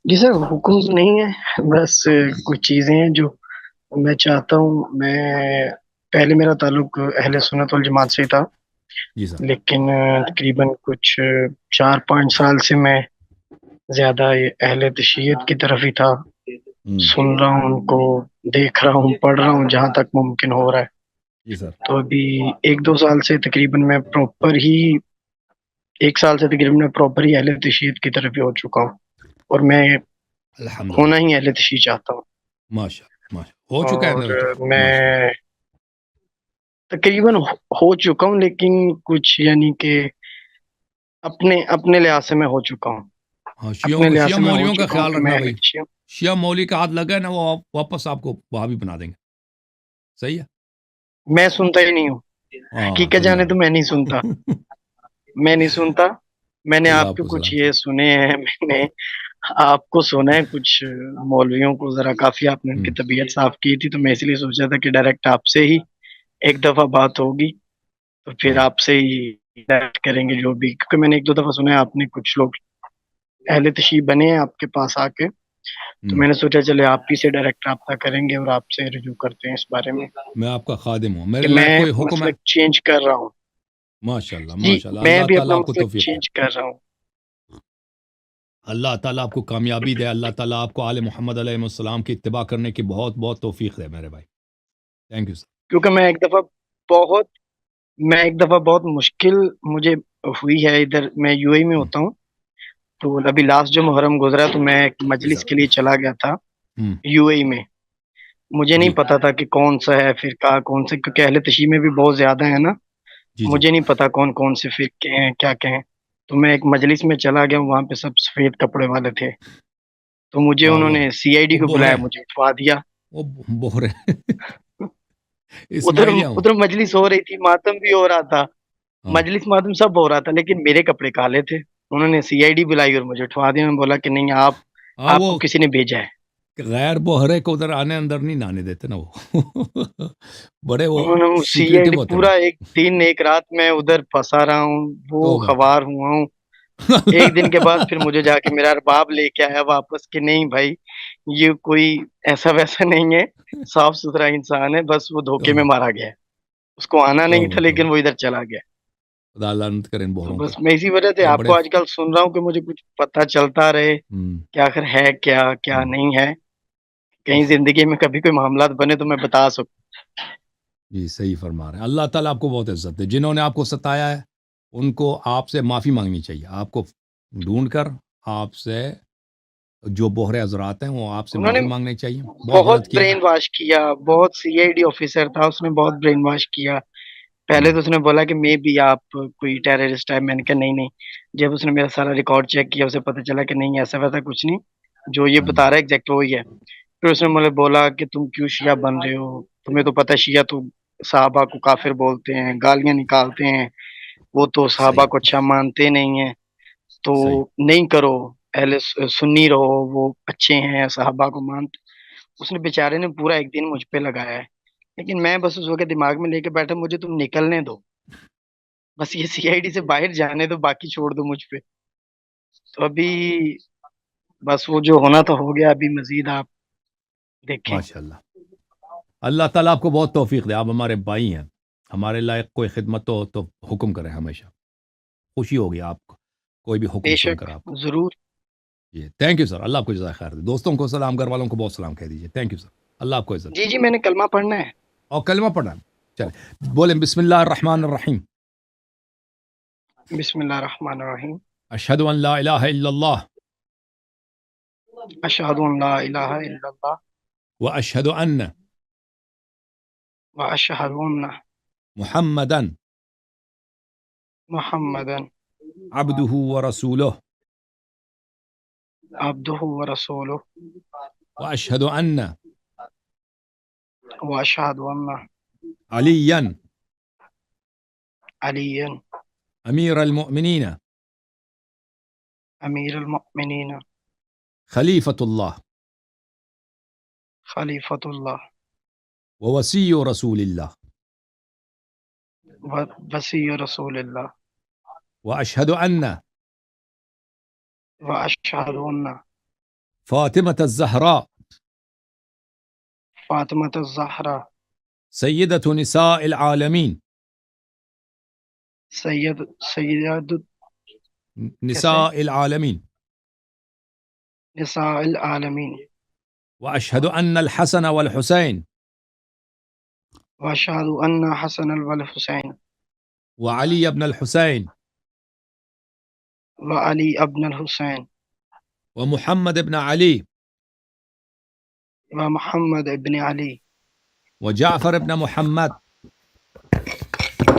جی سر، حکم تو نہیں ہے، بس کچھ چیزیں ہیں جو میں چاہتا ہوں. میں پہلے میرا تعلق اہل سنت والجماعت سے تھا، جی سر. لیکن تقریباً کچھ 4-5 سال سے میں زیادہ یہ اہل تشیعت کی طرف ہی تھا. ہوں. سن رہا ہوں ان کو، دیکھ رہا ہوں، پڑھ رہا ہوں جہاں تک ممکن ہو رہا ہے. جی سر. تو ابھی 1-2 سال سے تقریباً میں پراپر ہی 1 سال سے تقریباً میں پراپر ہی اہل تشیعت کی طرف ہی ہو چکا ہوں، اور میں الحمد ہونا للہ. ہی اہل تشیع چاہتا ہوں. ماشاء اللہ ماشاء اللہ ہو چکا ہے اور میرا تو. ماشاء اللہ. میں تقریباً ہو چکا ہوں، لیکن کچھ یعنی کہ اپنے اپنے لحاظ سے میں ہو چکا ہوں. ہاں اپنے لحاظ شیعہ سے میں ہو مولیوں کا چکا ہوں خیال کہ میں رکھنا اہل بھائی. تشیع ہوں. شیعہ مولی کا ہاتھ لگا ہے نا، وہ واپس آپ کو وہاں بھی بنا دیں گے. صحیح ہے. میں سنتا ہی نہیں ہوں. ہاں حقیقت صحیح جانے ہے. تو میں نہیں سنتا. میں نہیں سنتا. میں نے اللہ آپ آپ کے کو کچھ سلامت یہ رکھے. سنے ہیں، میں نے آپ کو سنا ہے، کچھ مولویوں کو ذرا کافی آپ نے ان کی ہوں. طبیعت صاف کی تھی، تو میں اس لیے سوچا تھا کہ ڈائریکٹ آپ سے ہی ایک دفعہ بات ہوگی، تو پھر ہاں. آپ سے ہی ڈائریکٹ کریں گے جو بھی، کیونکہ میں نے 1-2 دفعہ سنا ہے آپ نے کچھ لوگ اہل تشیع بنے ہیں آپ کے پاس آ کے. تو ہوں. میں نے سوچا چلے آپ ہی سے ڈائریکٹ رابطہ کریں گے اور آپ سے رجوع کرتے ہیں اس بارے میں میں آپ کا خادم ہوں، میرے کہ لائق میں کوئی حکم ہے؟ مسلک چینج کر رہا ہوں. ماشاء اللہ جی، ماشاء اللہ. میں اللہ بھی تعالیٰ اپنا آپ کو مسلک توفیق دے. چینج کر رہا ہوں. اللہ تعالیٰ آپ کو کامیابی دے. اللہ تعالیٰ آپ کو آل محمد علیہ السلام کی اتباع کرنے کی بہت بہت توفیق دے میرے بھائی. Thank you sir. کیونکہ بہت میں ایک دفعہ بہت مشکل مجھے ہوئی ہے. ادھر میں یو اے میں ہوں. ہوتا ہوں، تو ابھی لاسٹ جو محرم گزرا تو میں ایک جی مجلس سر. کے لیے چلا گیا تھا ہوں. یو اے میں. مجھے نہیں جی پتا تھا کہ کون سا ہے فرقہ، کون سے، کیونکہ اہل تشیع میں بھی بہت زیادہ ہے نا. جی جی. مجھے نہیں پتا کون کون سے فرقے ہیں، کیا کہیں. تو میں ایک مجلس میں چلا گیا، وہاں پہ سب سفید کپڑے والے تھے. تو مجھے واہ انہوں واہ. نے سی آئی ڈی وہ کو بوہرے بلایا، ہیں. مجھے اٹھوا دیا. وہ بوہرے. ادھر اسماعیلیاں ہوں. ادھر مجلس ہو رہی تھی، ماتم بھی ہو رہا تھا، ہاں. مجلس ماتم سب ہو رہا تھا، لیکن میرے کپڑے کالے تھے. انہوں نے سی آئی ڈی بلائی اور مجھے اٹھوا دیا. میں بولا کہ نہیں، ہاں آپ وہ کو کسی نے بھیجا ہے. غیر بوہرے کو ادھر آنے اندر نہیں نانے دیتے نا وہ. بڑے وہ انہوں نے سی آئی ڈی سیکریٹو ہوتے ہیں وہ. پورا ایک دن ایک رات میں ادھر پھنسا رہا ہوں، وہ توبہ خوار ہوا ہوں. ایک دن کے بعد پھر مجھے جا کے میرا ارباب لے کے آیا واپس کہ نہیں بھائی، یہ کوئی ایسا ویسا نہیں ہے، صاف ستھرا انسان ہے، بس وہ دھوکے میں توبہ مارا گیا ہے. اس کو آنا نہیں توبہ تھا لیکن توبہ. وہ ادھر چلا گیا. خدا لعنت کرے ان تو بوہروں پہ. بس میں اسی وجہ سے یہ آپ بڑے کو آج کل سن رہا ہوں کہ مجھے کچھ پتہ چلتا رہے ہوں. کہ آخر ہے کیا کیا ہوں. نہیں ہے. کہیں زندگی میں کبھی کوئی معاملات بنے تو میں بتا سکوں. جی صحیح فرما رہے ہیں. اللہ تعالیٰ آپ کو بہت عزت دے. جنہوں نے آپ کو ستایا ہے ان کو آپ سے معافی مانگنی چاہیے. آپ کو ڈھونڈ کر آپ سے جو بوہرے حضرات ہیں وہ آپ سے انہوں نے معافی مانگنی چاہیے. بہت بہت غلط کیا ہے. برین واش کیا، بہت سی آئی ڈی آفیسر تھا، اس نے بہت برین واش کیا. ہوں. پہلے تو اس نے بولا کہ میں بھی آپ کوئی ٹیررسٹ ہے. میں نے کہا نہیں نہیں. جب اس نے میرا سارا ریکارڈ چیک کیا، اسے پتہ چلا کہ نہیں ایسا ویسا کچھ نہیں، جو یہ ہوں. بتا رہا ہے ایگزیکٹ وہی ہے. پھر اس نے مجھے بولا کہ تم کیوں شیعہ بن رہے ہو، تمہیں تو پتہ ہے شیعہ تو صحابہ کو کافر بولتے ہیں، گالیاں نکالتے ہیں، وہ تو صحابہ صحیح کو اچھا مانتے نہیں ہیں، تو صحیح. نہیں کرو، سنی رہو، وہ اچھے ہیں، صحابہ کو مانتے. اس نے بیچارے نے پورا ایک دن مجھ پہ لگایا ہے، لیکن میں بس اس وقت دماغ میں لے کے بیٹھا مجھے تم نکلنے دو، بس یہ سی آئی ڈی سے باہر جانے دو، باقی چھوڑ دو مجھ پہ. تو ابھی بس وہ جو ہونا تو ہو گیا، ابھی مزید آپ دیکھیں. ماشاء اللہ. اللہ تعالیٰ آپ کو بہت توفیق دے. آپ ہمارے بھائی ہیں. ہمارے لائق کوئی خدمت ہو تو حکم کریں. ہمیشہ خوشی ہوگی آپ کو کوئی بھی بے حکم سن شک، کر آپ کو. ضرور. جی تھینک یو سر. اللہ آپ کو جزائے خیر دے. دوستوں کو سلام، گھر والوں کو بہت سلام کہہ دیجیے. Thank you sir. اللہ آپ کو عزت جی جی، میں نے کلمہ پڑھنا ہے. اور کلمہ پڑھنا ہے. چلے بولیں بسم اللہ الرحمن الرحیم. بسم اللہ الرحمن الرحیم. اشہد ان لا الہ الا اللہ اشہد ان لا الہ الا اللہ واشہد ان واشہد ان محمدا محمدا عبدہ ورسولہ عبدہ ورسولہ واشہد ان واشہد ان علیا علی امیر المؤمنین امیر المؤمنین خلیفۃ اللہ خلیفۃ اللہ ووسی رسول اللہ وصی رسول اللہ واشہد ان واشہد ان فاطمة الزهراء فاطمة الزهراء سيدة نساء العالمين سید کیسے نساء العالمين نساء العالمین وأشهد أن الحسن والحسين واشهد ان حسن والحسین وعلي بن الحسين وعلی ابن الحسین ومحمد بن علي ومحمد ابن علی وجعفر بن محمد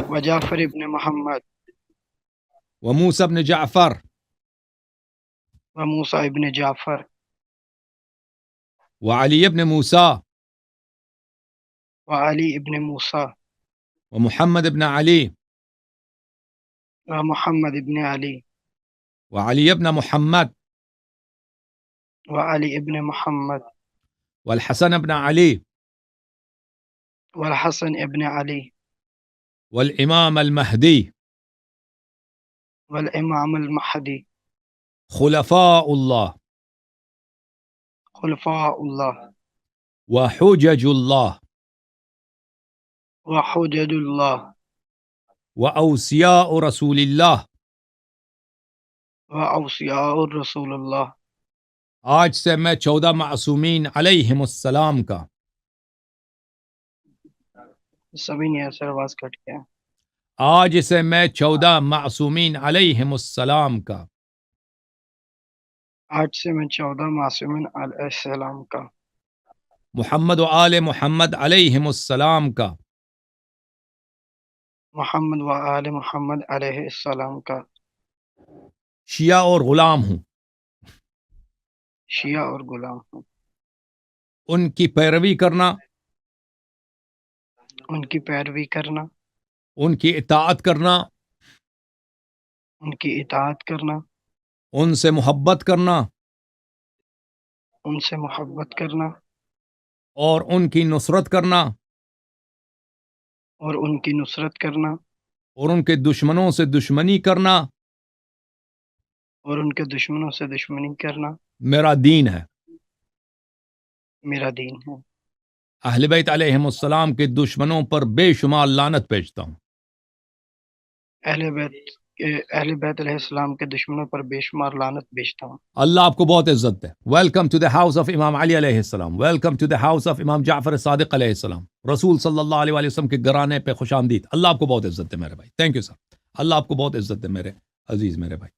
وجعفر ابن محمد وموسى بن جعفر وموسى ابن جعفر وعلي بن موسى وعلی ابن موسیٰ ومحمد بن علي ومحمد ابن علی وعلي بن محمد وعلی ابن محمد والحسن بن علي والحسن ابن علی والإمام المهدي والامام المہدی خلفاء الله خلفاء اللہ وحجج الله وحجج اللہ وأوصياء رسول الله. واوصیاء الرسول اللہ. آج سے میں 14 معصومین علیہم السلام کا سبھی نہیں ہے سر، آواز کٹ گیا. آج سے میں 14 معصومین علیہم السلام کا آج سے میں 14 معصومین علیہ السلام کا محمد و آل محمد علیہم السلام کا محمد و آل محمد علیہ السلام کا شیعہ اور غلام ہوں. شیعہ اور غلام ہوں. ان کی پیروی کرنا، ان کی پیروی کرنا، ان کی اطاعت کرنا، ان کی اطاعت کرنا، ان سے محبت کرنا ان سے محبت کرنا اور ان کی نصرت کرنا اور ان کی نصرت کرنا اور ان کے دشمنوں سے دشمنی کرنا اور ان کے دشمنوں سے دشمنی کرنا میرا دین ہے. میرا دین ہے. اہل بیت علیہم السلام کے دشمنوں پر بے شمار لعنت بھیجتا ہوں. اہل بیت علیہ السلام کے دشمنوں پر بے شمار لعنت بھیجتا ہوں. اللہ آپ کو بہت عزت دے. Welcome to the house of امام علی علیہ السلام. Welcome to the house of امام جعفر صادق علیہ السلام. رسول صلی اللہ علیہ وسلم کے گھرانے پہ خوش آمدید. اللہ آپ کو بہت عزت دے میرے بھائی. Thank you sir. اللہ آپ کو بہت عزت دے میرے عزیز میرے بھائی.